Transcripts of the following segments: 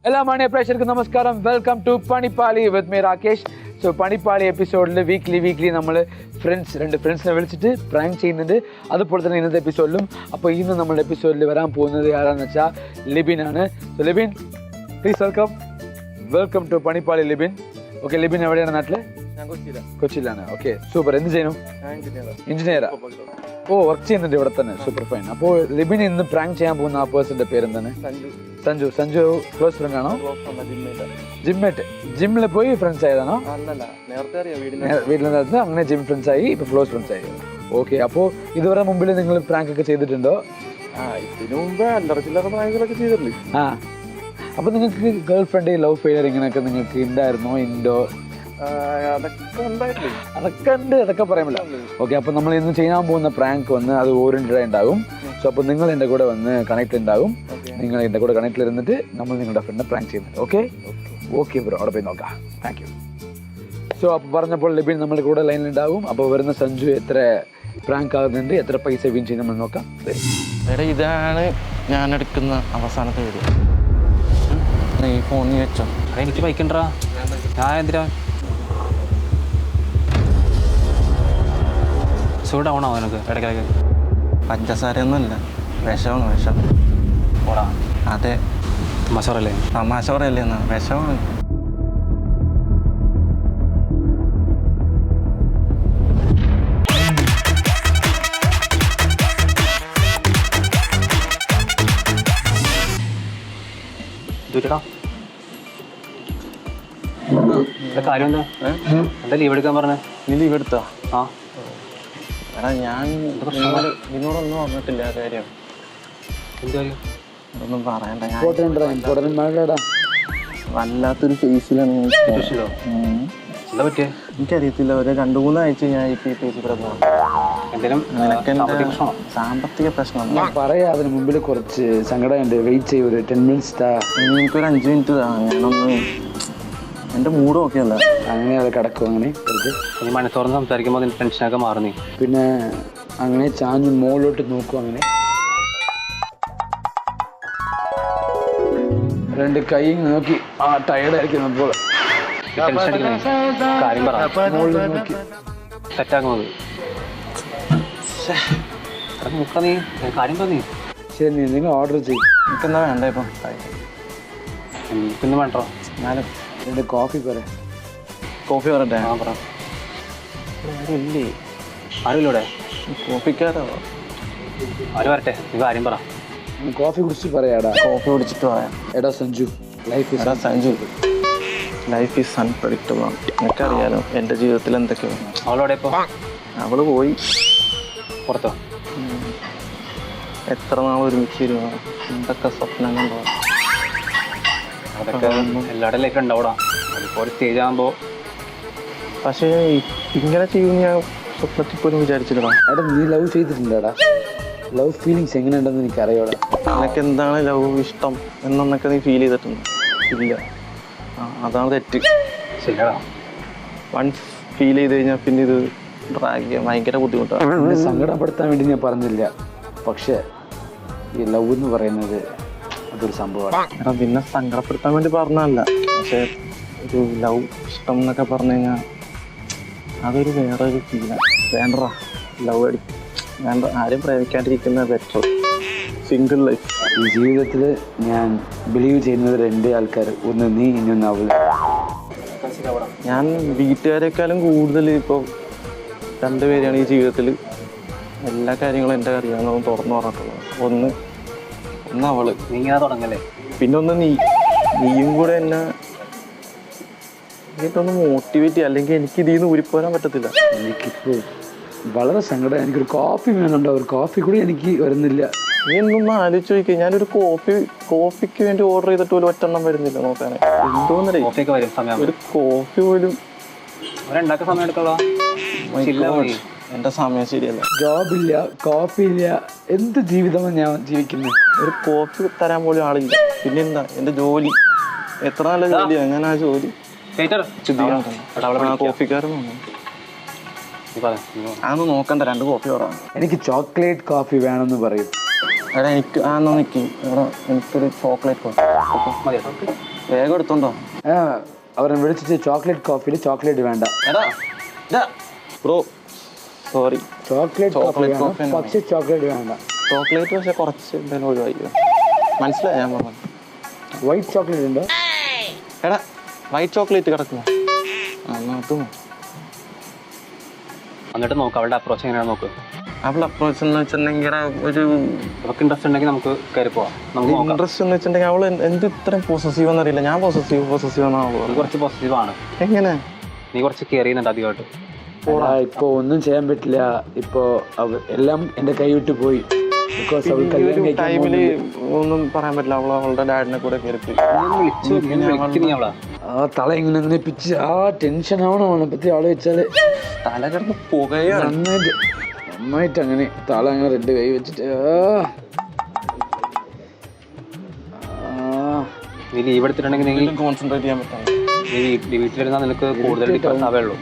എല്ലാ മാന്യ പ്രേക്ഷകർക്കും നമസ്കാരം. Welcome to Panipali with me Rakesh. So Panipali എപ്പിസോഡിൽ വീക്ക്ലി നമ്മൾ രണ്ട് ഫ്രണ്ട്സിനെ വിളിച്ചിട്ട് പ്രാങ്ക് ചെയ്യുന്നുണ്ട്. അതുപോലെ തന്നെ ഇന്നത്തെ എപ്പിസോഡിലും. അപ്പോൾ ഇന്ന് നമ്മുടെ എപ്പിസോഡിൽ വരാൻ പോകുന്നത് ആരാണെന്ന് വെച്ചാൽ ലിബിനാണ്. So Libin, please welcome to Panipali Libin. Okay, Libin എവിടെയാണ് നാട്ടിൽ? കൊച്ചിയിലാണ്. Okay, super. എന്ത് ചെയ്യുന്നു? എഞ്ചിനീയറാ? ഓ, വർക്ക് ചെയ്യുന്നുണ്ട് ഇവിടെ തന്നെ. Super fine. അപ്പോൾ ലിബിൻ ഇന്ന് പ്രാങ്ക് ചെയ്യാൻ പോകുന്ന ആ പേഴ്സന്റെ പേരെന്താണ്? സഞ്ജു ക്ലോസ് ഫ്രണ്ട് ആണോ? ജിമ്മേറ്റ്. ജിമ്മിൽ പോയി ഫ്രണ്ട്സ് ആയതാണോ? വീട്ടിൽ നടന്ന് അങ്ങനെ ജിം ഫ്രണ്ട്സ് ആയി, ഇപ്പൊ ക്ലോസ് ഫ്രണ്ട്സ് ആയി. ഓക്കെ, അപ്പോൾ ഇതുവരെ മുമ്പിൽ നിങ്ങൾ പ്രാങ്ക് ഒക്കെ ചെയ്തിട്ടുണ്ടോ? ഇതിനു മുമ്പ് അല്ലറ പ്രാങ്കുകളൊക്കെ ചെയ്തിട്ടില്ലേ? ആ, അപ്പൊ നിങ്ങൾക്ക് ഗേൾ ഫ്രണ്ട് ലവ് ഫെയിലിയർ ഇങ്ങനെയൊക്കെ നിങ്ങൾക്ക് ഉണ്ടായിരുന്നോ? ഇൻഡോ അതൊക്കെ ഉണ്ട്, അതൊക്കെ പറയാമല്ല. ഓക്കെ, അപ്പൊ നമ്മൾ ഇന്ന് ചെയ്യാൻ പോകുന്ന പ്രാങ്ക് വന്ന് അത് ഓറിയന്റഡ് ഉണ്ടാകും. സോ അപ്പൊ നിങ്ങൾ എൻ്റെ കൂടെ വന്ന് കണക്ട് ഉണ്ടാകും. നിങ്ങൾ എൻ്റെ കൂടെ കണക്റ്റിൽ ഇരുന്നിട്ട് നമ്മൾ നിങ്ങളുടെ ഫ്രണ്ടിനെ പ്രാങ്ക് ചെയ്യുന്നത്. ഓക്കെ ബ്രോ, അവിടെ പോയി നോക്കാം. Thank you. സോ അപ്പോൾ പറഞ്ഞപ്പോൾ ലിബിൻ നമ്മുടെ കൂടെ ലൈനിലുണ്ടാകും. അപ്പോൾ വരുന്ന സഞ്ജു എത്ര പ്രാങ്ക് ആകുന്നുണ്ട്, എത്ര പൈസ വിൻ ചെയ്ത് നമ്മൾ നോക്കാം. എടാ, ഇതാണ് ഞാൻ എടുക്കുന്ന അവസാനത്തെ വീഡിയോ. ഈ ഫോണിൽ വെച്ചോ. എനിക്ക് ബൈക്കുണ്ടാ, ഞാൻ എന്തിനാ സൂട്ട് ഡൗൺ ആവും എനിക്ക് ഇടയ്ക്കിടയ്ക്ക്. പഞ്ചസാരയൊന്നുമല്ല, വിഷമാണ്. വിഷം. ഓടാ, അതെ. മസറല്ലേ? തമാശ പറയല്ലേ എന്നാ, വിഷമാണ്. കാര്യം എന്താ? എന്താ ലീവ് എടുക്കാൻ പറഞ്ഞേ? നീ ലീവ് എടുത്തോ? ആ, എടാ, ഞാൻ നിന്നോടൊന്നും പറഞ്ഞിട്ടില്ല ആ കാര്യം. എന്ത് കാര്യം? അതൊന്നും പറയണ്ട. വല്ലാത്തൊരു ഫേസിലാണ് ഞാൻ. എന്താ പറ്റിയേ? എനിക്കറിയത്തില്ല, ഒരു 2-3 ആഴ്ച ഞാൻ ഈ ഫേസിൽ കൂടെ പോകണം. സാമ്പത്തിക പ്രശ്നം പറയാ. അതിന് മുമ്പിൽ കുറച്ച് സങ്കടമുണ്ട്. വെയിറ്റ് ചെയ്യും, ഒരു 10 മിനിറ്റ്സ് താ. എനിക്കൊരു 5 മിനിറ്റ് താ. ഞാനൊന്ന് എൻ്റെ മൂഡ് നോക്കിയല്ല. അങ്ങനെ അത് കിടക്കും. അങ്ങനെ നീ മനസ്സോർന്ന് സംസാരിക്കുമ്പോൾ നിന്റെ ടെൻഷനൊക്കെ മാറുന്നേ. പിന്നെ അങ്ങനെ ചാഞ്ഞ് മുകളിലോട്ട് നോക്കും. അങ്ങനെ 2 കൈ നോക്കി ആ ടയർഡായിരിക്കും. അപ്പോൾ ടെൻഷൻ അടിക്കണേ. കാര്യം പറ. മുകളിൽ നോക്കി സെറ്റാക്കുന്നത് നോക്ക. നീ കാര്യം പറ. നീ ശരി, നിങ്ങൾ ഓർഡർ ചെയ്യും. എനിക്കെന്താ വേണ്ട ഇപ്പം? പിന്നെ വേണ്ടോ? ഞാനും 2 കോഫി പറയാം. കോഫി പറയട്ടെ? ആ, പറ. ഇല്ലേ ആരുമില്ലൂടെ? കോഫിക്കാരോ? ആര് വരട്ടെ, നീ കാര്യം പറ. കോഫി കുടിച്ച് പറയാടാ. കോഫി കുടിച്ചിട്ട് പറയാം. എടാ Sanju, Sanju, life is unpredictable ആണ്. എനിക്കറിയാലോ എൻ്റെ ജീവിതത്തിൽ എന്തൊക്കെയാണ്. അവളോടെ ഇപ്പോൾ? അവള് പോയി. പുറത്തോ? എത്ര നാൾ ഒരുമിച്ച് വരുമോ? എന്തൊക്കെ സ്വപ്നം കണ്ടോ? അതൊക്കെ എല്ലാവരുടെ ലൈഫ് ഉണ്ടാവൂടാ. അതിപ്പോൾ ഒരു സ്റ്റേജ് ആകുമ്പോൾ. പക്ഷേ ഇങ്ങനെ ചെയ്യുമെന്ന് ഞാൻ സ്വപ്നത്തിൽ പോലും വിചാരിച്ചില്ലടാ. എടാ, നീ ലവ് ചെയ്തിട്ടുണ്ടാടാ? ലവ് ഫീലിങ്സ് എങ്ങനെയുണ്ടെന്ന് എനിക്കറിയാടാ. നിനക്ക് എന്താണ് ലവ് ഇഷ്ടം എന്നൊക്കെ നീ ഫീൽ ചെയ്തിട്ടുണ്ട്? ഇല്ല. അതാണ് തെറ്റ്. ശരിയാടാ. വൺസ് ഫീൽ ചെയ്ത് കഴിഞ്ഞാൽ പിന്നെ ഇത് ഡ്രാഗ് ചെയ്യാൻ ഭയങ്കര ബുദ്ധിമുട്ടാണ്. എന്നെ സങ്കടപ്പെടുത്താൻ വേണ്ടി ഞാൻ പറഞ്ഞില്ല. പക്ഷേ ഈ ലവ് എന്ന് പറയുന്നത് അതൊരു സംഭവമാണ്. എടാ, പിന്നെ സങ്കടപ്പെടുത്താൻ വേണ്ടി പറഞ്ഞതല്ല. പക്ഷേ ഒരു ലവ് ഇഷ്ടം എന്നൊക്കെ പറഞ്ഞു കഴിഞ്ഞാൽ അതൊരു വേറൊരു ഫീലാണ്. വേണ്ടടാ, ലവ് അടിക്കും വേണ്ട. ആരും പ്രേമിക്കാണ്ടിരിക്കുന്ന ബെറ്റർ. Single life. ഈ ജീവിതത്തിൽ ഞാൻ ബിലീവ് ചെയ്യുന്നത് 2 ആൾക്കാർ, ഒന്ന് നീ, ഇനിയൊന്ന് അവള്. ഞാൻ വീട്ടുകാരെക്കാളും കൂടുതൽ ഇപ്പോൾ 2 പേരെയാണ് ഈ ജീവിതത്തിൽ എല്ലാ കാര്യങ്ങളും എൻ്റെ അറിയാവുന്നതും തുറന്നു പറഞ്ഞിട്ടുള്ളത്. ഒന്ന് അവള്. നീ ഇങ്ങനെ തുടങ്ങല്ലേ? പിന്നെ ഒന്ന് നീയും കൂടെ എന്നെ എനിക്കൊന്ന് മോട്ടിവേറ്റ് ചെയ്യുക. അല്ലെങ്കിൽ എനിക്ക് ഇതിൽ നിന്ന് ഊരിപ്പോരാൻ പറ്റത്തില്ല. എനിക്കിപ്പോൾ വളരെ സങ്കടം. എനിക്കൊരു കോഫി വേണുണ്ടോ? ഒരു കോഫി കൂടി എനിക്ക് വരുന്നില്ല. നീ എന്നൊന്ന് ആലോചിച്ച് നോക്കി. ഞാനൊരു കോഫിക്ക് വേണ്ടി ഓർഡർ ചെയ്തിട്ട് പോലും ഒറ്റെണ്ണം വരുന്നില്ല നോക്കാനേ. എന്തോന്നല്ലേ, കോഫിയൊക്കെ വരും സമയം. ഒരു കോഫി പോലും അവരുണ്ടാക്കാൻ സമയം എടുക്കുള്ളൂ. എൻ്റെ സമയം ശരിയല്ല. ജോബില്ല, കോഫി ഇല്ല, എന്ത് ജീവിതമാണ് ഞാൻ ജീവിക്കുന്നത്? ഒരു കോഫി തരാൻ പോലും ആളില്ല. പിന്നെ എന്താ എൻ്റെ ജോലി? എത്ര നല്ല ജോലിയാണ്. ഞാൻ ആ ജോലി കോഫിക്കാരൻ അതൊന്നും നോക്കണ്ട. 2 കോഫി പറയാം. എനിക്ക് ചോക്ലേറ്റ് കോഫി വേണമെന്ന് പറയും. എടാ എനിക്ക് എന്നാ നിൽക്കും എടാ എനിക്കൊരു ചോക്ലേറ്റ് മതി വേഗം എടുത്തോണ്ടോ. അവരെ വിളിച്ചിട്ട് ചോക്ലേറ്റ് കോഫിയിൽ ചോക്ലേറ്റ് വേണ്ട. എടാ bro sorry. Chocolate chocolate coffee coffee പക്ഷെ ചോക്ലേറ്റ് വേണ്ട. ചോക്ലേറ്റ് പക്ഷെ കുറച്ച് എന്തായാലും ഒഴിവാക്കുക. മനസ്സിലായി ഞാൻ പറഞ്ഞു. വൈറ്റ് ചോക്ലേറ്റ് ഉണ്ടോ? എടാ വൈറ്റ് ചോക്ലേറ്റ് കിടക്കുന്നു. എന്നാ അതും എന്നിട്ട് നോക്കാം അവളുടെ അപ്രോച്ച് എങ്ങനെയാണ് നോക്ക്. അവളുടെ അപ്രോച്ച് എന്ന് വെച്ചിട്ടുണ്ടെങ്കിൽ ഒരു അവർക്ക് ഇൻട്രസ്റ്റ് ഉണ്ടെങ്കിൽ നമുക്ക് കയറി പോവാം. നമുക്ക് നോക്കാം. ഇൻട്രസ്റ്റ് എന്ന് വെച്ചിട്ടുണ്ടെങ്കിൽ അവൾ എന്ത് ഇത്രയും പോസസീവ് എന്നറിയില്ല. ഞാൻ പോസസീവ് എന്നാണ്. നീ കുറച്ച് പോസിറ്റീവ് ആണ്. എങ്ങനെ നീ കുറച്ച് കെയർ ചെയ്യുന്നുണ്ട് അധികമായിട്ട്. ഇപ്പൊ ഒന്നും ചെയ്യാൻ പറ്റില്ല. ഇപ്പൊ എല്ലാം എന്റെ കൈ വിട്ട് പോയി. ബിക്കോസ് അവൾ കല്യാണം കഴിക്കാൻ ടൈമില് ഒന്നും പറയാൻ പറ്റില്ല. അവളുടെ ഡാഡിനെ കൂടെ കയറി ആ തല ഇങ്ങനെ നിപ്പിച്ച് ആ ടെൻഷൻ ആവണം. അവളെ പറ്റി അവളെ വെച്ചാല് തല കിടന്ന് പുകയാണ്. നന്നായിട്ട് അങ്ങനെ തല അങ്ങനെ റെഡ് കൈ വെച്ചിട്ട് നീ ലീവ് എടുത്തിട്ടുണ്ടെങ്കിൽ നീ കോൺസെൻട്രേറ്റ് ചെയ്യാൻ പറ്റില്ല. നീ വീട്ടിലിരുന്നാൽ നിനക്ക് കൂടുതൽ ഡിഫറൻസ് ആവേ ഉള്ളൂ.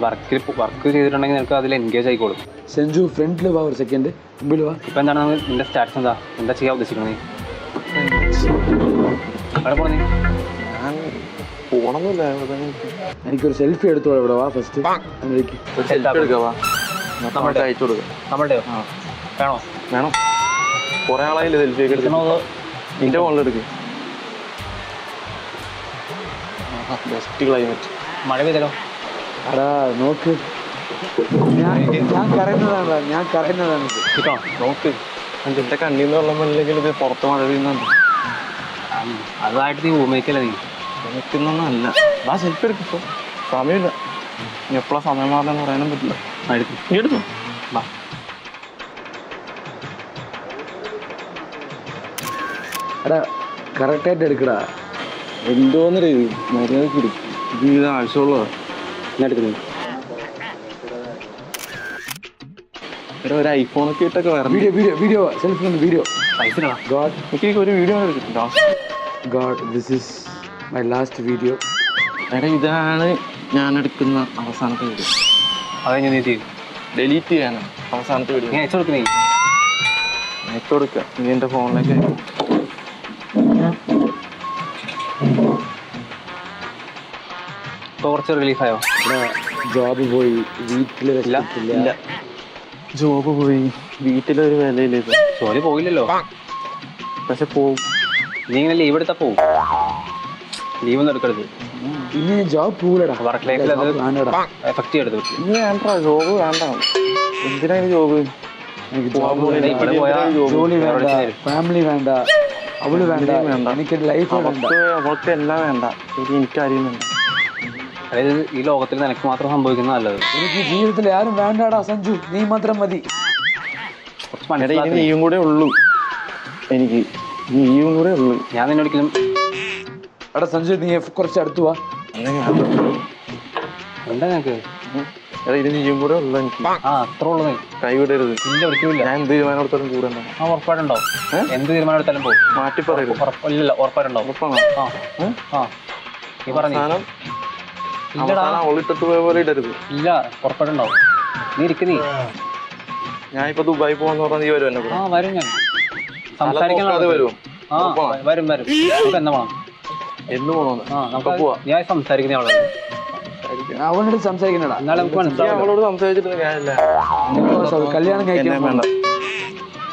വർക്ക് ചെയ്തിട്ടുണ്ടെങ്കിൽ നിനക്ക് അതിൽ എൻഗേജ് ആയിക്കോളും. സെഞ്ചു ഫ്രണ്ടിൽ വാ, ഒരു സെക്കൻഡ് മുമ്പിൽ വാ. ഇപ്പം എന്താണ് നിന്റെ സ്റ്റാറ്റസ് എന്താ ചെയ്യാൻ ഉദ്ദേശിക്കുന്നത്? നീ അവിടെ പോണ നീ ഞാൻ പോണമെന്നില്ല. എനിക്കൊരു സെൽഫി എടുത്തോളൂ. ഇവിടെ വാ ഫസ്റ്റ്. അയച്ചു കൊടുക്കുക. നമ്മളുടെയോ വേണോ? വേണം. കുറെ ആളായില്ലേ സെൽഫി ഒക്കെ എടുക്കണോ? നിന്റെ ഫോണിലെടുക്ക്. Best climate. മഴ പെയ്തല്ലോ. അടാ നോക്ക്, ഞാൻ കരയുന്നതാണ്. കിട്ടോ നോക്ക്. എന്റെ കണ്ണീന്ന് വെള്ളം വന്നില്ലെങ്കിൽ ഇത് പുറത്ത് മഴ പെയ്യുന്നുണ്ട്. അതായിട്ട് നീ ഉപയോഗിക്കല്ലേ? നീ എനിക്കൊന്നും അല്ല. ആ സെൽഫി എടുക്കിപ്പോ സമയമില്ല. ഇനി എപ്പോഴാ സമയം മാറണമെന്ന് പറയാനും പറ്റില്ല. എടുത്തു വാ. എടാ കറക്റ്റായിട്ട് എടുക്കടാ. എന്തോന്നൊരു മര്യാദക്ക് എടുക്കും. ഇത് ആവശ്യമുള്ളതാ. ഞാൻ എടുക്കുന്നു. ഒരു ഐഫോണൊക്കെ ഇട്ടൊക്കെ വരണം. Video selfie video. പൈസ ഇടണം. ഗോഡ്, എനിക്ക് ഒരു വീഡിയോ എടുത്തിട്ടുണ്ടോ? God, this is my last video. എടാ ഇതാണ് ഞാൻ എടുക്കുന്ന അവസാനത്തെ വീഡിയോ. അത് ഞാൻ നീ ചെയ്യും. ഡിലീറ്റ് ചെയ്യാനാണ് അവസാനത്തെ വീഡിയോ. നീ അയച്ചു കൊടുക്കുന്നേ. അയച്ചു കൊടുക്കുക. നീ എൻ്റെ ഫോണിലേക്ക് അയക്കും. ഇപ്പോൾ കുറച്ച് റിലീഫായോ? ജോബ് പോയി, വീട്ടിൽ ഇല്ല. ജോബ് പോയി, വീട്ടിലൊരു വിലയില്ല. ജോലി പോയില്ലല്ലോ. പക്ഷെ പോവും. നീ ഇങ്ങനെ ലീവ് എടുത്താൽ പോവും. ലീവ് ഒന്നും എടുക്കരുത്. ഇനി ജോബ് പോകൂലടാ. വർക്ക് ലൈഫിൽ അത് എഫക്ട് ചെയ്യരുത്. ഇനി വേണ്ട, ജോബ് വേണ്ട. എന്തിനാ ജോബ്? ജോലി വേണ്ട, ഫാമിലി വേണ്ട, അവള് വേണ്ട, എനിക്ക് ലൈഫ് വേണ്ട. അവൾക്ക് എല്ലാം വേണ്ട. എനിക്കാരും വേണ്ട. അതായത് ഈ ലോകത്തിൽ നിനക്ക് മാത്രം സംഭവിക്കുന്ന നല്ലത്. എനിക്ക് ജീവിതത്തിൽ ആരും വേണ്ടാടാ സഞ്ജു, നീ മാത്രം മതി. നീയും കൂടെ ഉള്ളൂ എനിക്ക്. നീയും കൂടെ ഉള്ളൂ. ഞാൻ നിന്നെ ഒരിക്കലും എടാ സഞ്ജു, നീ കുറച്ച് അടുത്ത് വാ. എന്താ നിനക്ക്? എടാ ഇത് നീയും കൂടെ ഉള്ളു എനിക്ക്. അത്ര ഉള്ളു. നീ കൈവിടരുത്. ഇല്ല ഒരിക്കലും ഇല്ല. ഞാൻ എന്ത് തീരുമാനം എടുത്താലും കൂടെ ഉണ്ടാവും. ഉറപ്പായിട്ടുണ്ടാവും. എന്ത് തീരുമാനം എടുത്താലും പോകും. മാറ്റി പറയരുത്. ഇല്ല ഉറപ്പായിട്ടുണ്ടാവും. ഉറപ്പാണോ? നീ പറഞ്ഞു. അവസാനം അവളിട്ടിട്ട് പോയ പോലെ ഇടരുത്. ഇല്ല ഉറപ്പായിട്ടുണ്ടാവും. നീ ഇരിക്കുന്നേ. ഞാൻ ഇപ്പൊ ദുബായി പോവാന്ന് പറഞ്ഞാൽ നീ വരും എന്നെ കൂടെ? വരും. ഞാൻ സംസാരിക്കാൻ വരും. വരും. നമുക്ക് എന്നാ പോണം? എന്ന് പോണോന്ന്? നമുക്ക് പോവാ. ഞാൻ സംസാരിക്കുന്ന ആളാണ്. അവനോട് സംസാരിക്കണടാ. എന്നാലും നമുക്ക് മനസ്സിലാവും. അവളോട് സംസാരിച്ചിട്ട് കാര്യമില്ല. കല്യാണം കഴിക്കാൻ വേണ്ട.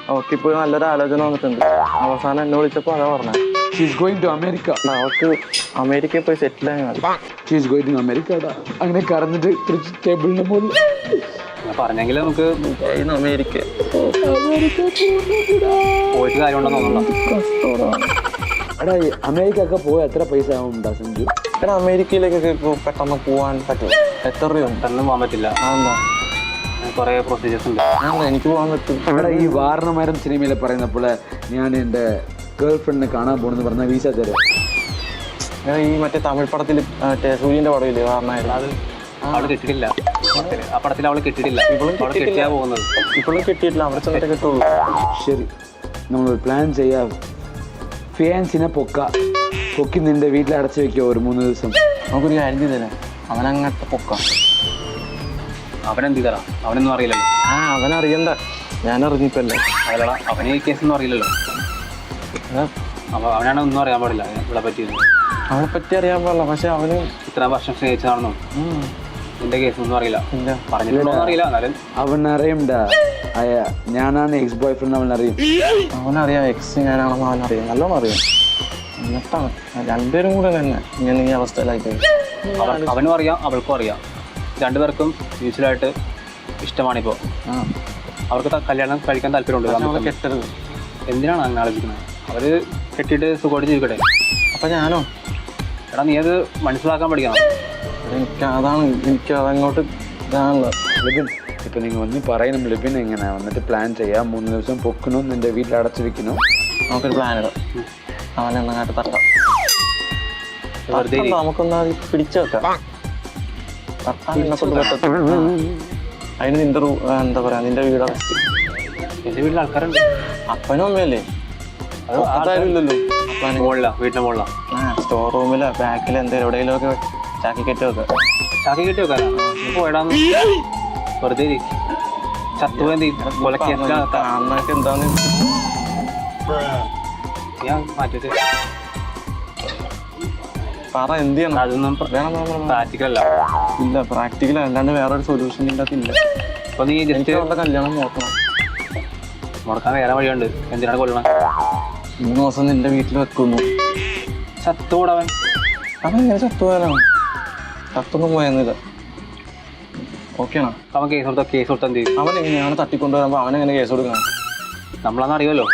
അവൾക്ക് ഇപ്പൊ നല്ലൊരു ആലോചന വന്നിട്ടുണ്ട്. അവസാനം എന്നെ വിളിച്ചപ്പോ അതാ പറഞ്ഞത്. She is going to America. അവൾക്ക് അമേരിക്കയിൽ പോയി സെറ്റിൽ ആയി മതി. She is going to America. അങ്ങനെ കറന്നിട്ട് ടേബിളിന് മുകളിൽ പറഞ്ഞെങ്കിൽ നമുക്ക് അമേരിക്ക പോയിട്ട് കാര്യമുണ്ടെന്ന് തോന്നുന്നു. എടാ അമേരിക്ക ഒക്കെ പോയി എത്ര പൈസ ആവുന്നുണ്ടാ സഞ്ജു? എടാ അമേരിക്കയിലേക്കൊക്കെ ഇപ്പോൾ പെട്ടെന്ന് പോകാൻ പറ്റും. എത്ര രൂപ? പെട്ടെന്ന് പോകാൻ പറ്റില്ല. അതെന്താ? കുറേ പ്രൊസീജിയേഴ്സ് ഉണ്ട്. എനിക്ക് പോകാൻ പറ്റും. ഇവിടെ ഈ വാരണമരം സിനിമയിൽ പറയുന്നപ്പോൾ ഞാൻ എൻ്റെ ഗേൾ ഫ്രണ്ടിനെ കാണാൻ പോകണമെന്ന് പറഞ്ഞാൽ വീസ തരാം. ഈ മറ്റേ തമിഴ് പടത്തിൽ സൂര്യൻ്റെ പടമില്ലേ വാരണമായിരുന്നു, അത് അവള് കിട്ടിയിട്ടില്ല. ആ പടത്തിൽ അവള് കിട്ടിയിട്ടില്ല. അവള് കെട്ടിയാ പോകുന്നത്. ഇപ്പോഴും കിട്ടിയിട്ടില്ല. അവിടെ ചെന്നിട്ട് കിട്ടുള്ളൂ. ശരി, നമ്മൾ പ്ലാൻ ചെയ്യാം. ഫിയാൻസിനെ പൊക്കി നിന്റെ വീട്ടിൽ അടച്ചു വെക്കോ ഒരു 3 ദിവസം. നമുക്കൊരു കാര്യം ചെയ്തല്ലേ, അവനങ്ങോട്ട് പൊക്കാം. അവനെന്ത് ചെയ്തറാ? അവനൊന്നും അറിയില്ലല്ലോ. അവനറിയണ്ട, ഞാൻ അറിഞ്ഞിപ്പല്ലേ. അതല്ല അവന് ഈ കേസൊന്നും അറിയില്ലല്ലോ. അവനാണ് ഒന്നും അറിയാൻ പാടില്ല ഇവിടെ പറ്റിയത്. അവനെ പറ്റി അറിയാൻ പാടില്ല. പക്ഷെ അവന് ഇത്ര വർഷം സ്നേഹിച്ചതാണെന്നും നിന്റെ കേസൊന്നും അറിയില്ല. ഇല്ല പറഞ്ഞിട്ടുണ്ടോന്നും അറിയില്ല. എന്നാലും അവനറിയണ്ടാ ഞാനാണ് എക്സ് ബോയ് ഫ്രണ്ട്. അവനറിയും. അവനറിയാം എക്സ് ഞാനാണെന്ന് അവനറിയാം, നല്ലോണം അറിയാം. എന്നിട്ടാണ് രണ്ടുപേരും കൂടെ തന്നെ ഇങ്ങനെ ഈ അവസ്ഥയിലായി. അവനും അറിയാം അവൾക്കും അറിയാം. രണ്ടുപേർക്കും മ്യൂച്വലായിട്ട് ഇഷ്ടമാണിപ്പോൾ. അവർക്ക് കല്യാണം കഴിക്കാൻ താല്പര്യമുണ്ട്. കെട്ടരുത്. എന്തിനാണ് അങ്ങനെ ആലോചിക്കുന്നത്? അവർ കെട്ടിയിട്ട് സുഖമായിട്ട് ജീവിക്കട്ടെ. അപ്പം ഞാനോ? എടാ നീ അത് മനസ്സിലാക്കാൻ പഠിക്കണം. എനിക്ക് അതങ്ങോട്ട് ഇതാണല്ലോ. ലിബിൻ ഇപ്പം നിങ്ങൾ വന്ന് പറയണം ലിബിൻ എങ്ങനെ വന്നിട്ട് പ്ലാൻ ചെയ്യാം. 3 ദിവസം പൊക്കണം, നിന്റെ വീട്ടിൽ അടച്ചു വെക്കണം. നമുക്കൊരു പ്ലാൻ ഇടാം. അവനെന്നങ്ങാട്ട് തട്ടാം. വെറുതെ നമുക്കൊന്ന് പിടിച്ചു വെക്കാം. അതിന് നിന്റെ എന്താ പറയാ, നിന്റെ വീട് അടച്ചു. എൻ്റെ വീട്ടിൽ ആൾക്കാരുണ്ട്. അപ്പനും അമ്മയല്ലേ? അത് ആരും ഇല്ലല്ലോ. വീട്ടിന്റെ മുകളിലാ. സ്റ്റോർ റൂമിലോ ബാക്കിലോ എന്തേലും എവിടെയെങ്കിലും ഒക്കെ ചാക്കി കെട്ടി വെക്കാം. ചാക്കി കെട്ടി വെക്കാനാ? പോയിടാന്ന് വെറുതെ ചത്തുപോയി അന്നൊക്കെ എന്താന്ന് ഞാൻ മാറ്റിട്ട് പറ. എന്ത് ചെയ്യണം? അതൊന്നും പ്രാക്ടിക്കലല്ല. ഇല്ല പ്രാക്ടിക്കൽ അല്ലാണ്ട് വേറൊരു സൊല്യൂഷൻ ഇല്ലാത്തില്ല. അപ്പൊ നീ എനിക്ക് അവളുടെ കല്യാണം നോക്കണം. മുടക്കാൻ വേറെ വഴിയുണ്ട്. എന്തിനാണ് കൊല്ലണം? 3 ദിവസം നിന്റെ വീട്ടിൽ വെക്കുന്നു. ചത്തുകൂടവൻ. അവൻ എങ്ങനെ ചത്തുപോയാലാണ്? ചത്തൊന്നും പോയെന്നില്ല. ഓക്കെയാണോ? അവൻ കേസ് കൊടുത്താൽ എന്ത് ചെയ്യും? അവൻ എങ്ങനെയാണ് തട്ടിക്കൊണ്ടുവരുമ്പോ അവനെങ്ങനെ കേസ് കൊടുക്കണം? നമ്മളാന്ന് അറിയുമല്ലോ.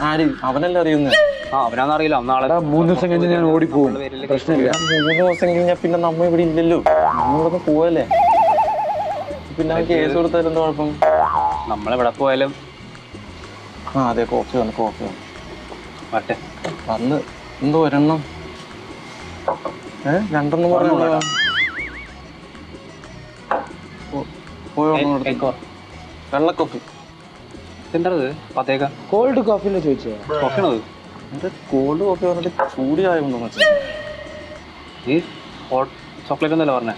ആര്? അവനല്ലേ അറിയുന്നത്. അവനാന്ന് അറിയില്ല. നാളെ 3 ദിവസം കഴിഞ്ഞ് ഞാൻ ഓടിപ്പോവും. പ്രശ്നമില്ല. 3 ദിവസം കഴിഞ്ഞാൽ പിന്നെ നമ്മ ഇവിടെ ഇല്ലല്ലോ. നമ്മളിവിടെ പോവല്ലേ. പിന്നെ അവൻ കേസ് കൊടുത്താൽ എന്താ കുഴപ്പം? നമ്മളെവിടെ പോയാലും അതെ. കോഫി വന്നു. വട്ടെ വന്ന് എന്തോ ഒരെണ്ണം 2 പറഞ്ഞോ. വെള്ളക്കോഫി എന്താണത്? പത്തേക്ക കോൾഡ് കോഫിയിലെ ചോദിച്ചോ? കോഫിയാണത്? കോൾഡ് കോഫി പറഞ്ഞിട്ട് ചൂടിയായുണ്ടോ? ഈ ഹോട്ട് ചോക്ലേറ്റ് ഒന്നല്ല പറഞ്ഞേ.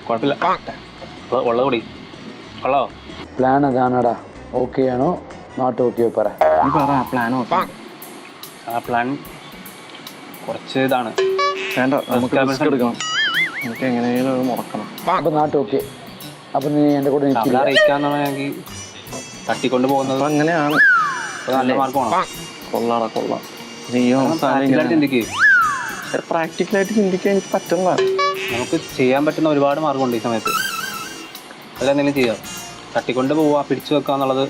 കുഴപ്പമില്ല, ഉള്ളത് കൂടി കൊള്ളാവോ? പ്ലാൻ അതാണടാ. ഓക്കെ ആണോ നോട്ട് ഓക്കെ? പറ. നീ പറ പ്ലാൻ. ആ പ്ലാൻ കുറച്ച് ഇതാണ്. വേണ്ട, നമുക്ക് റിസ്ക് എടുക്കണം. നമുക്ക് എങ്ങനെയെങ്കിലും അത് മുടക്കണം. അപ്പം നാട്ട് ഓക്കെ. അപ്പം നീ എൻ്റെ കൂടെ നിൽക്കില്ല. അറിയിക്കാന്നുണ്ടെങ്കിൽ തട്ടിക്കൊണ്ട് പോകുന്നത് അങ്ങനെയാണ്. നല്ല മാർക്ക് വേണം. കൊള്ളാം. പ്രാക്ടിക്കലായിട്ട് ചിന്തിക്കാൻ എനിക്ക് പറ്റില്ല. നമുക്ക് ചെയ്യാൻ പറ്റുന്ന ഒരുപാട് മാർഗമുണ്ട് ഈ സമയത്ത്. അതിലെന്തെങ്കിലും ചെയ്യാം. തട്ടിക്കൊണ്ട് പോവുക, പിടിച്ചു വെക്കുക എന്നുള്ളത്.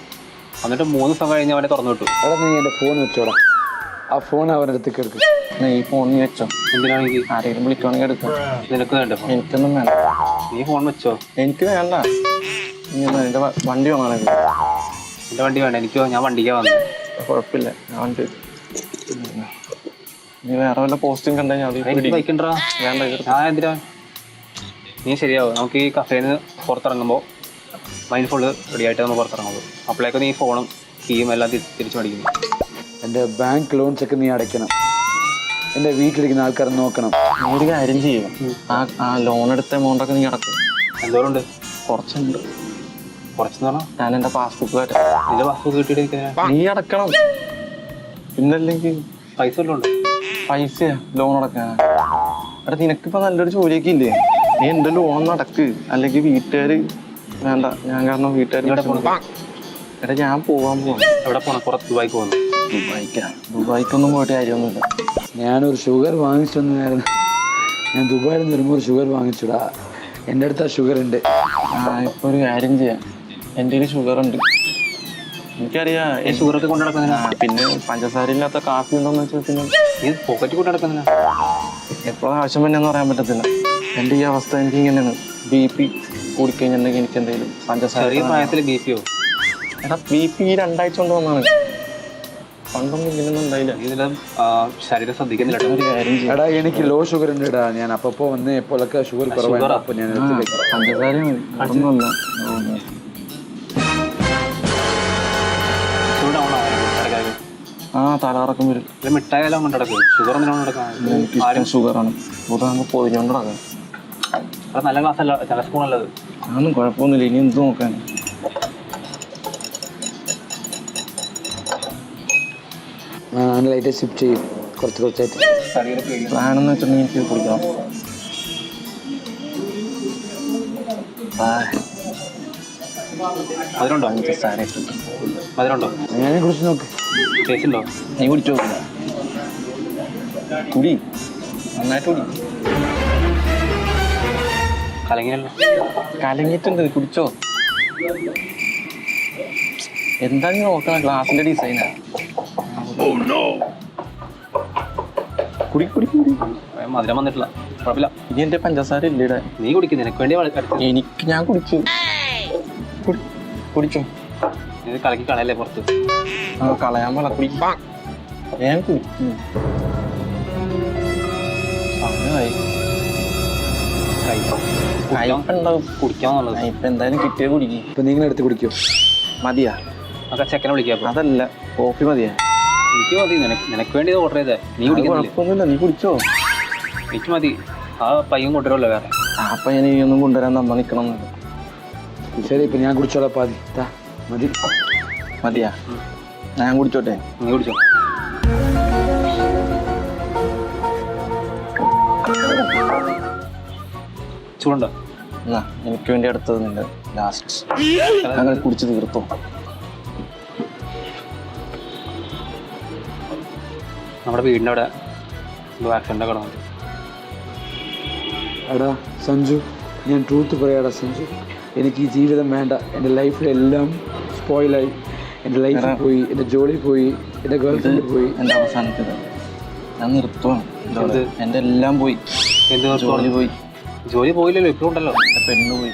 എന്നിട്ട് 3 ദിവസം കഴിഞ്ഞ് അവനെ തുറന്നു വിട്ടു. എടാ നീ എൻ്റെ ഫോൺ വെച്ചോടാ. ആ ഫോൺ അവൻ്റെ അടുത്തേക്ക് എടുക്കും. ഈ ഫോൺ നീ വെച്ചോ. എന്തിനാണെങ്കിൽ ആരെങ്കിലും വിളിക്കുകയാണെങ്കിൽ എടുക്കാം. നിനക്ക് വേണ്ട ഫോൺ? എനിക്കൊന്നും വേണ്ട. നീ ഫോൺ വെച്ചോ. എനിക്ക് വേണ്ട. എൻ്റെ വണ്ടി വേണമെങ്കിൽ. എൻ്റെ വണ്ടി വേണ്ട. എനിക്കോ, ഞാൻ വണ്ടിക്കാ വന്നത്. കുഴപ്പമില്ല, ഞാൻ നീ വേറെ വല്ല പോസ്റ്റും കണ്ടെങ്കിൽ ബൈക്കുണ്ടാ? വേണ്ട. ഞാൻ എന്തിനാ? നീ ശരിയാവും. നമുക്ക് ഈ കഫേന്ന് പുറത്തിറങ്ങുമ്പോൾ മൈൻഡ് ഫുള്ള് റെഡി ആയിട്ട് നമ്മൾ പുറത്തിറങ്ങുള്ളൂ. അപ്പോഴേക്കും നീ ഫോണും കീയും എല്ലാം തിരിച്ചു മേടിക്കുന്നു. എൻ്റെ ബാങ്ക് ലോൺസ് ഒക്കെ നീ അടയ്ക്കണം. എൻ്റെ വീട്ടിലിരിക്കുന്ന ആൾക്കാരെ നോക്കണം. നീ ഒരു കാര്യം ചെയ്യും. ആ ലോൺ എടുത്ത എമൗണ്ടൊക്കെ നീ അടക്കും. എന്തോരം ഉണ്ട്? കുറച്ചുണ്ട്. കുറച്ചെന്ന് പറഞ്ഞാൽ ഞാൻ എൻ്റെ പാസ്ബുക്ക് വരാം. നിന്റെ പാസ്ബുക്ക് കിട്ടിയിട്ട് നീ അടക്കണം. പിന്നല്ലെങ്കിൽ പൈസ വല്ലതും ഉണ്ട്? പൈസ ലോൺ അടക്കാൻ. എടാ നിനക്കിപ്പോൾ നല്ലൊരു ജോലിയൊക്കെ ഇല്ലേ? നീ എൻ്റെ ലോൺ നടക്ക്. അല്ലെങ്കിൽ വീട്ടുകാർ വേണ്ട. ഞാൻ കാരണം വീട്ടുകാർ എടാ ഞാൻ പോകാൻ പോകും. എവിടെ പോകണം? പുറത്ത് ദുബായിക്ക് പോകുന്നു. ദുബായിക്കൊന്നും പോയിട്ട് കാര്യമൊന്നുമില്ല. ഞാനൊരു ഷുഗർ വാങ്ങിച്ചു വന്നായിരുന്നു. ഞാൻ ദുബായിൽ നിന്ന് വരുമ്പോൾ ഒരു ഷുഗർ വാങ്ങിച്ചുടാ. എൻ്റെ അടുത്ത് ആ ഷുഗർ ഉണ്ട്. ഇപ്പോൾ ഒരു കാര്യം ചെയ്യാം. എൻ്റെ കയ്യിൽ ഷുഗർ ഉണ്ട്. എനിക്കറിയാം. ഈ ഷുഗറൊക്കെ കൊണ്ട് നടക്കുന്നില്ല. പിന്നെ പഞ്ചസാര ഇല്ലാത്ത കാപ്പി ഉണ്ടോന്ന് വെച്ചാൽ പിന്നെ ഈ പോക്കറ്റ് കൊണ്ട് നടക്കുന്നില്ല. എപ്പോഴും ആവശ്യം തന്നെയെന്ന് പറയാൻ പറ്റത്തില്ല. എൻ്റെ ഈ അവസ്ഥ എനിക്ക് ഇങ്ങനെയാണ്. BP കൂടിക്കഴിഞ്ഞിട്ടുണ്ടെങ്കിൽ എനിക്ക് എന്തെങ്കിലും പഞ്ചസാര. ചെറിയ പ്രായത്തിൽ BP-യോ? എടാ BP ഈ 2 ആഴ്ച കൊണ്ട് വന്നാണ്. പണ്ടൊന്നും ഇങ്ങനെയൊന്നും ഉണ്ടായില്ല. ഇതിലും ശരീരം ശ്രദ്ധിക്കുന്നില്ല. ഒരു കാര്യം ചെയ്യാം. എടാ എനിക്ക് ലോ ഷുഗർ ഉണ്ട് ഇടാ. ഞാൻ അപ്പോൾ വന്ന് എപ്പോഴൊക്കെ ഷുഗർ കുറവാണ്. അപ്പോൾ ഞാൻ പഞ്ചസാര ഒന്നുമല്ല. തലകറക്കം വരും. മിഠായെല്ലാം കൊണ്ട് നടക്കും. ഷുഗർ എന്തിനാണ് നടക്കാൻ? എനിക്കിഷ്ടം ഷുഗറാണ്. അതാകുമ്പോൾ പൊതിഞ്ഞോണ്ട് നടക്കാം. അത് നല്ല ക്ലാസ് അല്ല, നല്ല സ്പൂൺ അല്ലത്. അതൊന്നും കുഴപ്പമൊന്നുമില്ല. ഇനി എന്ത് നോക്കാൻ? അങ്ങനെ ലൈറ്റ് സിപ്പ് ചെയ്യും കുറച്ചായിട്ട്. പ്ലാനെന്ന് വെച്ചിട്ടുണ്ടെങ്കിൽ എനിക്ക് കുടിക്കണം. മധുരമുണ്ടോ? മധുരമുണ്ടോ? ഞാൻ കുടിച്ച് നോക്ക്. ടേസ്റ്റ് ഉണ്ടോ? നീ കുടിച്ചോ? കുടി, നന്നായിട്ട് കുടി. കലങ്ങിയല്ലോ. കലങ്ങിയിട്ടുണ്ട്, കുടിച്ചോ. എന്താ നീ നോക്കണം? ഗ്ലാസിന്റെ ഡിസൈനാ. കുടി കുടി കുടി. മധുരം വന്നിട്ടില്ല, കുഴപ്പമില്ല. ഇനി എന്റെ പഞ്ചസാര ഇല്ലടെ. നീ കുടിക്കും, നിനക്ക് വേണ്ടി എനിക്ക് ഞാൻ കുടിച്ചു. കുടിച്ചോ. ഇത് കലക്കി കളയല്ലേ പുറത്ത്. കളയാൻ പാടില്ല, കുടി. ഞാൻ കുടിക്കും. സമയമായി. കുടിക്കാന്നുള്ളത് ഇപ്പൊ എന്തായാലും കിട്ടിയ കുടിക്കും. ഇപ്പൊ നിങ്ങൾ എടുത്ത് കുടിക്കും. മതിയാ? അതൊക്കെ ചെക്കനെ വിളിക്കാം. അതല്ല, കോഫി മതിയാ? എനിക്ക് മതി. നിനക്ക് വേണ്ടി ഓർഡർ ചെയ്തേ. നീ കുടിക്കുന്നില്ലേ? കുഴപ്പമൊന്നുമില്ല, നീ കുടിച്ചോ. എനിക്ക് മതി. ആ പയ്യൻ കൊണ്ടുവരുമല്ലോ വേറെ. അപ്പൊ ഞാൻ ഈ ഒന്നും കൊണ്ടുവരാൻ നമ്മ നിക്കണം. ശരി, ഇപ്പൊ ഞാൻ കുടിച്ചോളാം. പാതി മതി. മതിയാ? ഞാൻ കുടിച്ചോട്ടെ? നീ കുടിച്ചോ. ചൂടുണ്ടോ? എന്നാ എനിക്ക് വേണ്ടി അടുത്തത് നിന്റെ ലാസ്റ്റ്. അങ്ങനെ കുടിച്ച് തീർത്തോ. നമ്മുടെ വീടിൻ്റെ അവിടെ ആക്സിഡൻ്റ് കിടന്നുണ്ട്. എടാ സഞ്ജു, ഞാൻ ട്രൂത്ത് പറയാടാ സഞ്ജു. എനിക്ക് ഈ ജീവിതം വേണ്ട. എൻ്റെ ലൈഫിലെല്ലാം സ്പോയിലായി. എൻ്റെ ലൈഫ് പോയി, എൻ്റെ ജോലി പോയി, എൻ്റെ ഗേൾ ഫ്രണ്ട് പോയി. എൻ്റെ അവസാനത്തേത് ഞാൻ നിർത്തുവാണ്. എൻ്റെ എല്ലാം പോയി. എന്ത് ജോലി പോയി. ജോലി പോയില്ലല്ലോ, ഇപ്പോഴും ഉണ്ടല്ലോ. എൻ്റെ പെണ്ണ് പോയി.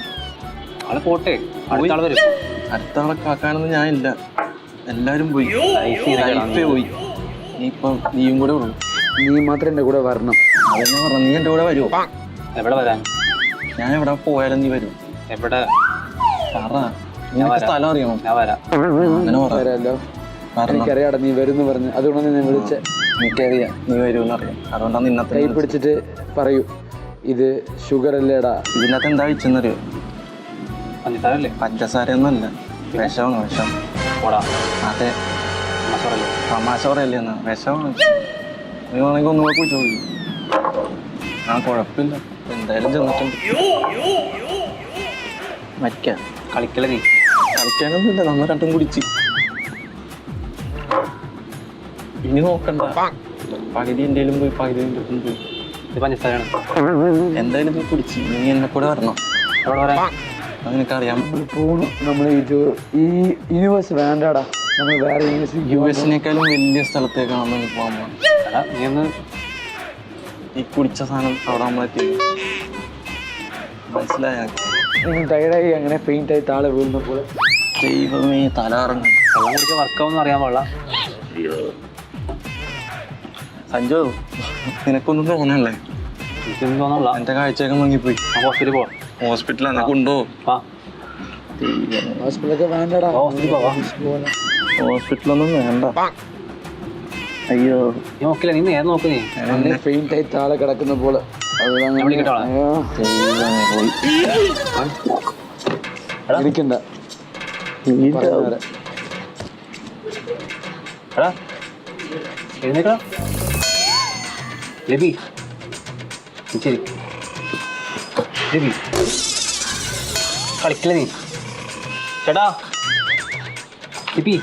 ആള് പോട്ടെ, അടുത്ത ആള് വരും. അടുത്ത ആളെ കാക്കാനൊന്നും ഞാനില്ല. എല്ലാവരും പോയി. ലൈഫേ പോയി. ഇനിയിപ്പം നീയും കൂടെ ഉള്ളു. നീ മാത്രം എൻ്റെ കൂടെ വരണം. അതെന്നെ പറഞ്ഞു. നീ എൻ്റെ കൂടെ വരുമോ? എവിടെ വരാൻ? ഞാൻ എവിടെ പോയാലും നീ വരും. എവിടെ? പറ. നിനക്ക് സ്ഥലം അറിയണം. ഞാൻ വരാം. അങ്ങനെ വരാമല്ലോ. എനിക്കറിയാടാ നീ വരുമെന്ന് പറഞ്ഞു. അതുകൊണ്ടാണ് ഞാൻ വിളിച്ചേ. എനിക്കറിയാം നീ വരുമെന്ന് അറിയാം. അതുകൊണ്ടാണ് ഇന്നത്തെ കൈ പിടിച്ചിട്ട് പറയൂ, ഇത് ഷുഗർ അല്ലേടാ. ഇതിനകത്ത് എന്താ വെച്ചെന്നറിയോ? പഞ്ചസാരല്ലേ? പഞ്ചസാരയൊന്നുമല്ല, വിഷമാണ്. വിഷം. ഓടാ. അതെ, മസാറല്ലേ? തമാശ പറയല്ലേ എന്നാ? വിഷമാണ്. നീ വേണമെങ്കിൽ ഒന്നുകൂടെ കുടിച്ചോ. ആ കുഴപ്പമില്ല, എന്തായാലും ചെന്നിട്ടുണ്ട്. മരിക്കാം. കളിക്കല്ലേ നീ? കളിക്കാനൊന്നുമില്ല, നമ്മൾ രണ്ടും കുടിച്ച്. ഇനി നോക്കണ്ട. പകുതി എന്തേലും പോയി, പകുതി എൻ്റെ ഒപ്പം പോയി. ഇത് പഞ്ചസാരയാണ്. എന്തായാലും നീ കുടിച്ച്. നീ എന്നെ കൂടെ വരണം. എവിടെ വരാൻ? നിനക്കറിയാം. പോണു. നമ്മൾ ഈ യൂണിവേഴ്സ് വേണ്ടാടാ. നമ്മൾ വേറെ US-നേക്കാളും വലിയ സ്ഥലത്തേക്കാണ് നമ്മൾ പോകാൻ പോകുന്നത്. എടാ നീ ഒന്ന് ഈ കുടിച്ച സാധനം അവിടെ നമ്മളെത്തി. മനസ്സിലായ? ടയർഡായി അങ്ങനെ പെയിന്റ് ആയി താഴെ വീഴുന്ന പോലെ. ദൈവമേ, തലാറങ്ങും. വെള്ളം കുടിച്ച് വർക്കാവെന്ന് അറിയാൻ പാടില്ല. സഞ്ജു, നിനക്കൊന്നും തോന്നല്ലേ? എനിക്കൊന്നും തോന്നല്ല. എൻ്റെ കാഴ്ചയൊക്കെ മങ്ങിപ്പോയി. ആ ഹോസ്പിറ്റലിൽ പോവാം. ഹോസ്പിറ്റലിൽ എന്നെ കൊണ്ടുപോകും. ആ ഹോസ്പിറ്റലൊക്കെ വേണ്ടടാ. ഹോസ്പിറ്റലിൽ പോവാം. ഹോസ്പിറ്റലൊന്നും വേണ്ട. അയ്യോ, നീ നോക്കില്ല, നീ നേരെ നോക്ക്. നീ പെയിന്റ് ആയി താഴെ കിടക്കുന്ന പോലെ. ഞാൻ വിളിക്കട്ടോ? ദൈവമേ, പോയി. ഇരിക്കണ്ട. എടാ എഴുന്നേക്കടാ. ലബി, ശരി ലബി, കളിക്കില്ല നീ. ചേട്ടാ ലിബി,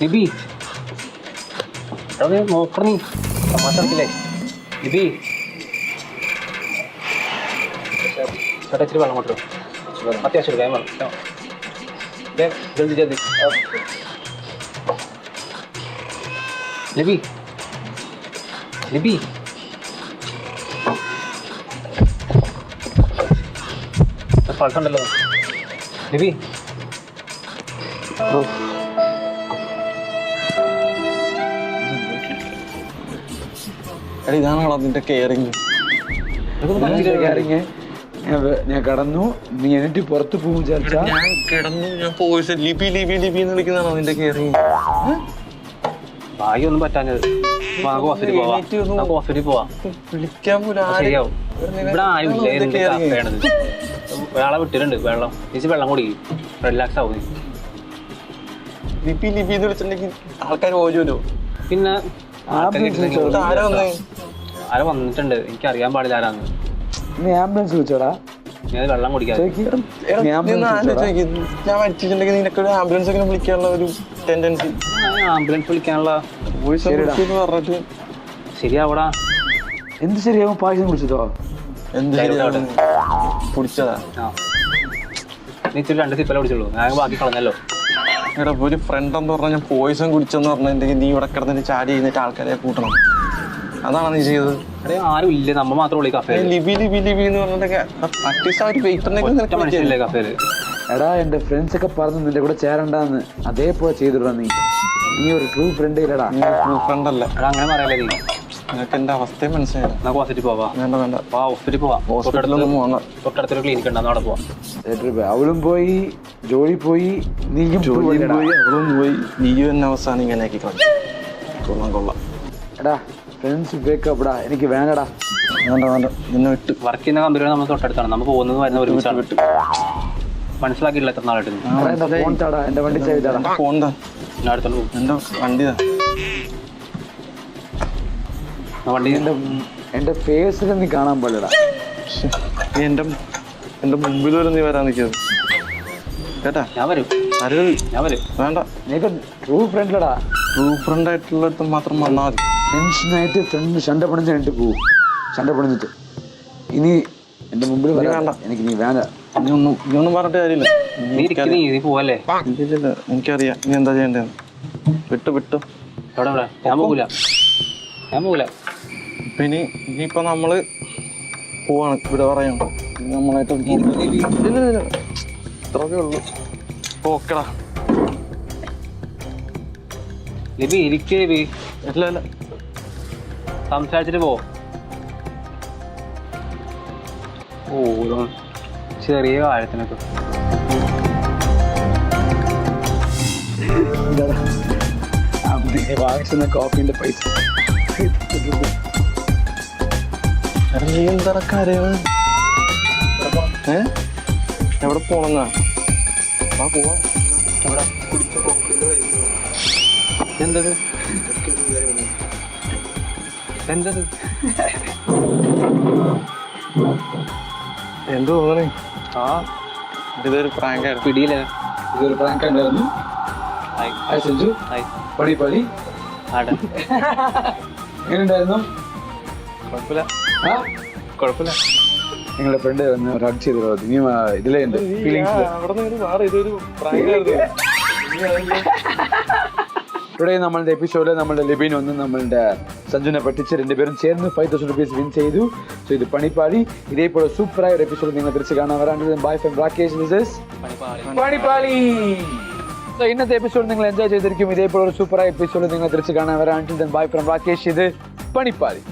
ലിബി, എടാ നീ നോക്കണ. നീ തമാശ കളിക്കില്ലേ? ലിബി, ചേട്ടാ ഇച്ചിരി വെള്ളം കൊണ്ടോ. അത്യാവശ്യം വേഗം വെള്ളം. ജൽദി ജൽദി. ലിബി, ലിബി, പൾസുണ്ടല്ലോ. ലിബി, എടാ, ഇതാണോ അതിൻ്റെ കെയറിങ്? ഞാൻ കടന്നു. നീ എന്നിട്ട് പുറത്ത് പോകും വിചാരിച്ചാ? ഞാൻ കിടന്നു, ഞാൻ പോയി. ലിപി ലിപി ലിപി എന്ന് വിളിക്കുന്നതാണോ നിന്റെ കെയറിങ്? ഭാഗ്യം ഒന്നും പറ്റാഞ്ഞത്. ഹോസ്പിറ്റലിൽ പോവാം. ഹോസ്പിറ്റലിൽ പോവാം. വിളിക്കാൻ പോലും ശരിയാവും. ഇവിടെ ആരും ഇല്ല. എന്ത് കഫേയാണിത്? ഒരാളെ വിട്ടിട്ടുണ്ട്. വെള്ളം ചേച്ചി വെള്ളം കുടിക്കും, റിലാക്സ് ആവും. ലിപി ലിപി എന്ന് വിളിച്ചിട്ടുണ്ടെങ്കിൽ ആൾക്കാർ ഓരോരോ പിന്നെ ആരാ വന്നേ? ആരെ വന്നിട്ടുണ്ട്, എനിക്ക് അറിയാൻ പാടില്ല ആരാന്ന്. നീ ആംബുലൻസ് വിളിച്ചോടാ? ഞാൻ വെള്ളം കുടിക്കാൻ ഞാൻ മരിച്ചിട്ടുണ്ടെങ്കിൽ നിനക്കൊരു ആംബുലൻസ് ഒക്കെ വിളിക്കാനുള്ള ഒരു ടെൻഡൻസി. ആംബുലൻസ് വിളിക്കാനുള്ള പറഞ്ഞിട്ട് ശരിയാവടാ. എന്ത് ശരിയാവും? പായസം കുടിച്ചതോ? എന്ത് കുടിച്ചതാ? നീ ഇച്ചിരി 2 സിപ്പല കുടിച്ചുള്ളൂ, ഞാൻ ബാക്കി കളഞ്ഞല്ലോ. എടാ ഒരു ഫ്രണ്ട് എന്ന് പറഞ്ഞാൽ ഞാൻ പോയിസൺ കുടിച്ചെന്ന് പറഞ്ഞിട്ടുണ്ടെങ്കിൽ നീ ഇവിടെ കിടന്നിട്ട് ചാടി കഴിഞ്ഞിട്ട് ആൾക്കാരെ കൂട്ടണം, അതാണ് നീ ചെയ്തത്. അതെ ആരും ഇല്ല, നമ്മ മാത്രമേ ഉള്ളൂ കഫേ. ലിബി ലിബി ലിബി എന്ന് പറഞ്ഞിട്ടൊക്കെ അറ്റ്ലീസ്റ്റ് ആ ഒരു വെയിറ്ററിനെ മനുഷ്യല്ലേ കഫേല്. എടാ എന്റെ ഫ്രണ്ട്സ് ഒക്കെ പറഞ്ഞു നിന്റെ കൂടെ ചേരണ്ടെന്ന്, അതേപോലെ ചെയ്തിടാ നീ. നീ ഒരു ട്രൂ ഫ്രണ്ട് ഇല്ലടാ. ഫ്രണ്ട് അല്ല. എടാ അങ്ങനെ പറയല്ലേ നീ. നിനക്ക് എന്റെ അവസ്ഥയും മനസ്സിലായില്ല. നമുക്ക് ഹോസ്പിറ്റലിൽ പോവാ. വേണ്ട വേണ്ട, ഹോസ്പിറ്റലിൽ പോവാം. ഹോസ്പിറ്റലൊന്നും പോകണ്ട. തൊട്ടടുത്തൊരു ക്ലിനിക്ക് ഉണ്ട്, അവിടെ പോവാം. അവളും പോയി, ജോലി പോയി, നീയും പോയി, അവളും പോയി, നീയും എന്നെ അവസാനം ഇങ്ങനെയാക്കി കളഞ്ഞു. കൊള്ളാം കൊള്ളാം. എടാ ഫ്രണ്ട്സ് ബ്രേക്കപ്പ് ടാ, എനിക്ക് വേണ്ടടാ. വേണ്ട വേണ്ട, നിന്നെ വിട്ട്. വർക്ക് ചെയ്യുന്ന കമ്പനികൾ നമ്മൾ തൊട്ടടുത്താണ്, നമ്മൾ പോകുന്നത് വരുന്ന ഒരുമിച്ചാണ്. വിട്ട് മനസ്സിലാക്കിയില്ല എത്ര നാളായിട്ട്. എന്റെ വണ്ടി ചെയ്താടാ. ഫോൺ താ, ഞാൻ അടുത്തോണ്ട് പോകും. എന്റെ വണ്ടി താ. വണ്ടി എന്റെ ഫേസിൽ നീ കാണാൻ പാടില്ലടാ. നീ എന്റെ മുമ്പിൽ വരെ നീ വരാൻ നിൽക്കുന്നത് കേട്ടാ. ഞാൻ വരും, അരുത്, ഞാൻ വരും. വേണ്ട. നീക്ക് ട്രൂ ഫ്രണ്ട്ലടാ. ട്രൂ ഫ്രണ്ട് ആയിട്ടുള്ളടത്ത് മാത്രം വന്നാൽ മതി. ടെൻഷനായിട്ട് ഫ്രണ്ട് ശണ്ട പണിഞ്ഞ് കണ്ടിട്ട് പോവും. ശണ്ട പണിഞ്ഞിട്ട് ഇനി എന്റെ മുമ്പിൽ വേണ്ട. എനിക്ക് നീ വേണ്ട. നീ ഒന്നും പറഞ്ഞിട്ട് കാര്യമില്ല. നീ പോവല്ലേ? ഇല്ല, എനിക്കറിയാം നീ എന്താ ചെയ്യണ്ടേന്ന്. വിട്ടു വിട്ടു. എവിടെ? ഞാൻ പോകൂല. ഇപ്പൊ ഇനിയിപ്പൊ നമ്മള് പോവാണ്, ഇവിടെ പറയാം നമ്മളായിട്ട്. ഇത്രയൊക്കെ ഉള്ളു. ഓക്കെടാ ലിബി, ഇരിക്കേ ലിബി. ഇല്ല സംസാരിച്ചിട്ട് പോ. ഓരോ ചെറിയ കാര്യത്തിനൊക്കെ വാങ്ങിച്ച കോഫിന്റെ പൈസ നീ എന്താ കാര്യമാണ്? എവിടെ പോണെന്നാ? പോവാ. എന്തത് എന്ത് തോന്നണേ? ആ ഇതൊരു പ്രാങ്കായിരുന്നു. പിടിയില്ലേ? ഇതൊരു പ്രാങ്ക് ഉണ്ടായിരുന്നു. പണി ആടെ എങ്ങനെയുണ്ടായിരുന്നു? കുഴപ്പമില്ല. നിങ്ങളുടെ ഫ്രണ്ട് ഒന്ന് റഗ് ചെയ്തോ. നീ ഇതിലേ ഉണ്ട് ഫീലിങ്സ്. ടുഡേ നമ്മളുടെ എപ്പിസോഡിൽ നമ്മളുടെ ലിബിൻ ഒന്നും നമ്മളുടെ സഞ്ജുനെ പറ്റിച്ച് 2 പേരും ചേർന്ന് 5000 rupees വിൻ ചെയ്തു. സോ ഇത് പണിപ്പാളി. ഇതേപോലെ സൂപ്പറായ ഒരു എപ്പിസോഡ് നിങ്ങൾ തിരിച്ച് കാണാൻ വരാണ്ട്. Bye from Rakesh. This is Panipali. So ഇന്നത്തെ എപ്പിസോഡ് നിങ്ങൾ എൻജോയ് ചെയ്തിരിക്കും. ഇതേപോലെ ഒരു സൂപ്പറായ എപ്പിസോഡ് നിങ്ങൾ തിരിച്ച് കാണാൻ വരാണ്ട്. Bye from Rakesh. ഇത് പണിപ്പാളി.